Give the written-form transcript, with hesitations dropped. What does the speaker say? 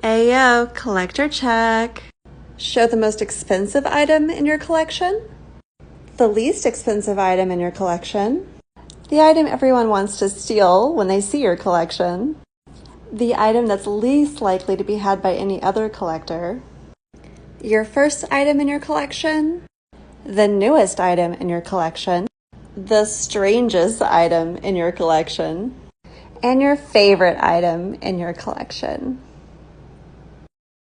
Ayo, collector check. Show the most expensive item in your collection, the least expensive item in your collection, the item everyone wants to steal when they see your collection, the item that's least likely to be had by any other collector, your first item in your collection, the newest item in your collection, the strangest item in your collection, and your favorite item in your collection.